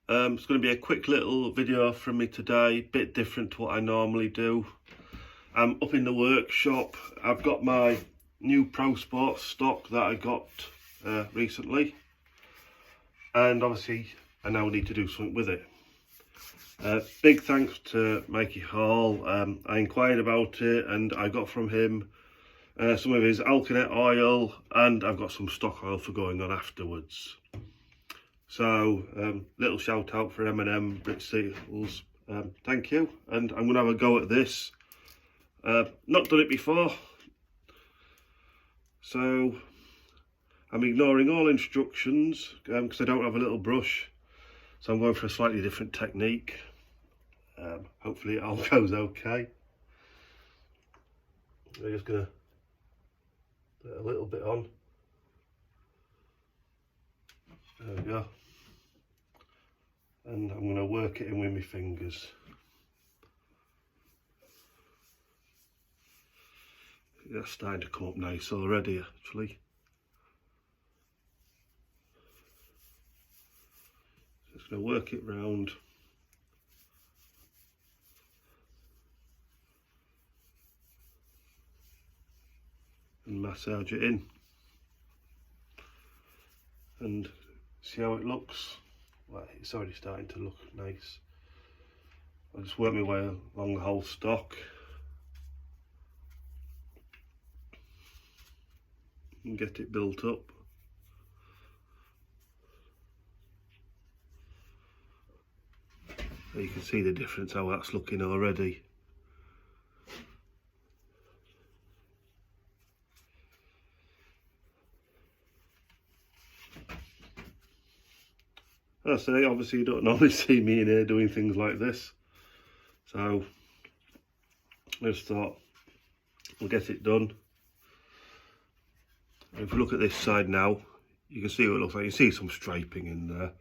It's going to be a quick little video from me today, bit different to what I normally do. I'm up in the workshop. I've got my new Pro Sport stock that I got recently, and obviously I now need to do something with it. Big thanks to Mikey Hall. I inquired about it and I got from him some of his Alkanet oil, and I've got some stock oil for going on afterwards. So little shout out for M&M Rich Seals, thank you, and I'm going to have a go at this. Not done it before, so I'm ignoring all instructions because I don't have a little brush, so I'm going for a slightly different technique. Hopefully it all goes okay. I'm just going to put a little bit on. There we go. And I'm going to work it in with my fingers. That's starting to come up nice already, actually. Just going to work it round. And massage it in. And see how it looks? Well, it's already starting to look nice. I'll just work my way along the whole stock and get it built up. So you can see the difference how that's looking already. As I say, obviously you don't normally see me in here doing things like this, so I just thought we'll get it done. And if you look at this side now, you can see what it looks like. You see some striping in there.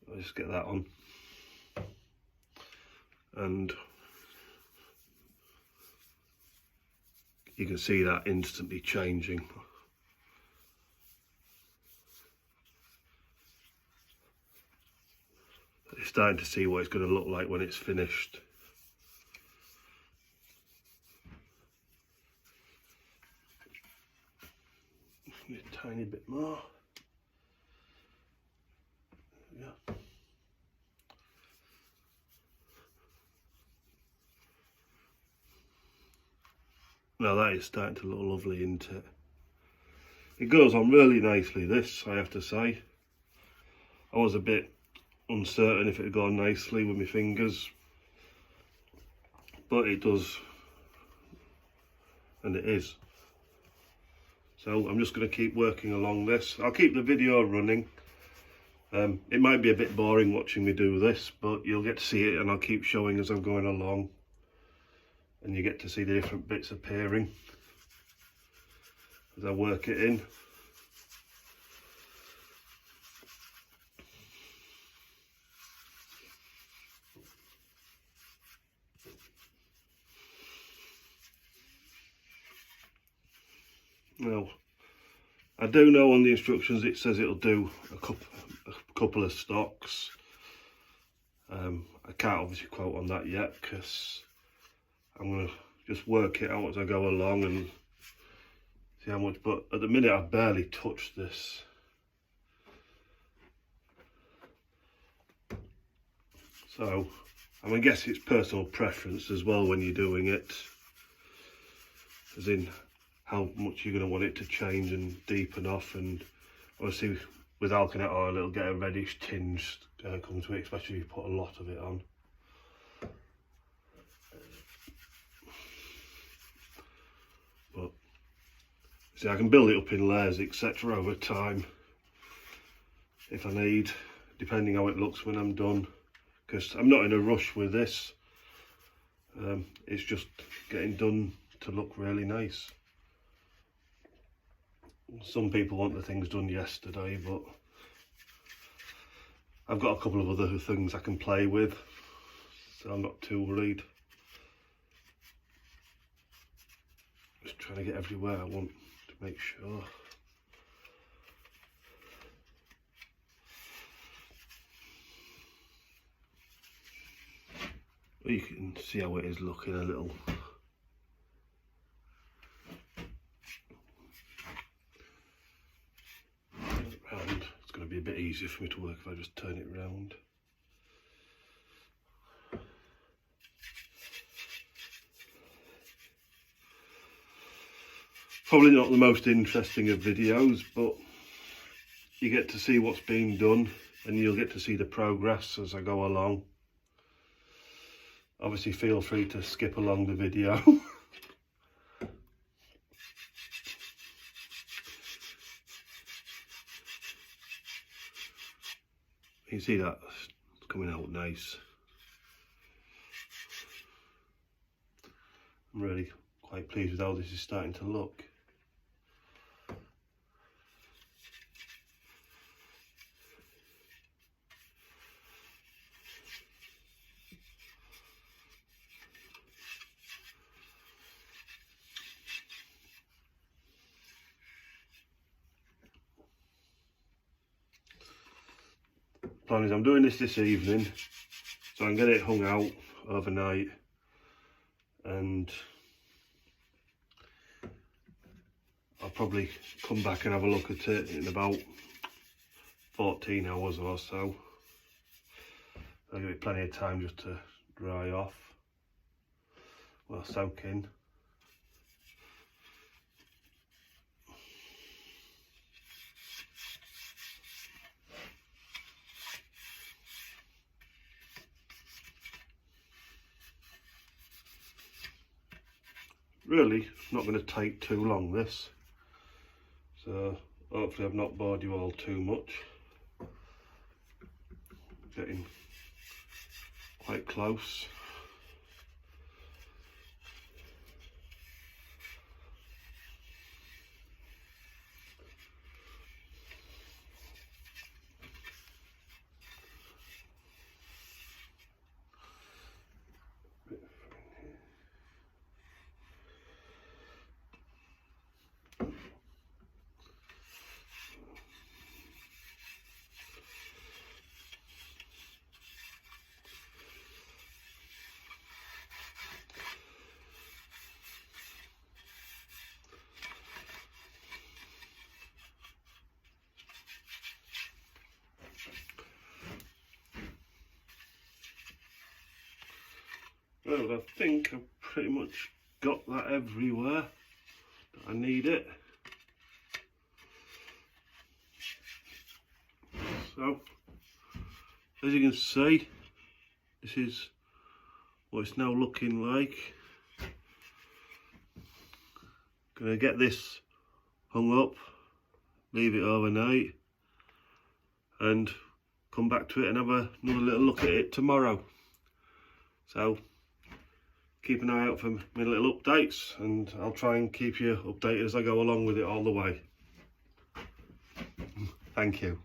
I'll just get that on, and you can see that instantly changing. It's starting to see what it's going to look like when it's finished. A tiny bit more. Yeah. Now that is starting to look lovely, isn't it? It goes on really nicely, this, I have to say. I was a bit uncertain if it would go on nicely with my fingers, but it does, and it is. So I'm just going to keep working along this. I'll keep the video running. It might be a bit boring watching me do this, but you'll get to see it, and I'll keep showing as I'm going along, and you get to see the different bits appearing as I work it in. Now, I do know on the instructions it says it'll do a couple of stocks. I can't obviously quote on that yet because I'm going to just work it out as I go along and see how much, but at the minute I've barely touched this. So, I mean, I guess it's personal preference as well when you're doing it, as in how much you're going to want it to change and deepen off, and obviously with Alkanet oil it'll get a reddish tinge come to it, especially if you put a lot of it on. But see, I can build it up in layers etc over time if I need, depending how it looks when I'm done, because I'm not in a rush with this. It's just getting done to look really nice. Some people want the things done yesterday, but I've got a couple of other things I can play with, so I'm not too worried. Just trying to get everywhere I want to make sure. But you can see how it is looking a little. Round. It's going to be a bit easier for me to work if I just turn it round. Probably not the most interesting of videos, but you get to see what's being done and you'll get to see the progress as I go along. Obviously feel free to skip along the video. You can see that it's coming out nice. I'm really quite pleased with how this is starting to look. Plan is I'm doing this evening, so I'm going to get it hung out overnight, and I'll probably come back and have a look at it in about 14 hours or so. I'll give it plenty of time just to dry off, well, soak in. Really not going to take too long, this, so hopefully I've not bored you all too much. Getting quite close. Well, I think I've pretty much got that everywhere that I need it. So, as you can see, this is what it's now looking like. Gonna get this hung up, leave it overnight, and come back to it and have another little look at it tomorrow. So keep an eye out for my little updates, and I'll try and keep you updated as I go along with it all the way. Thank you.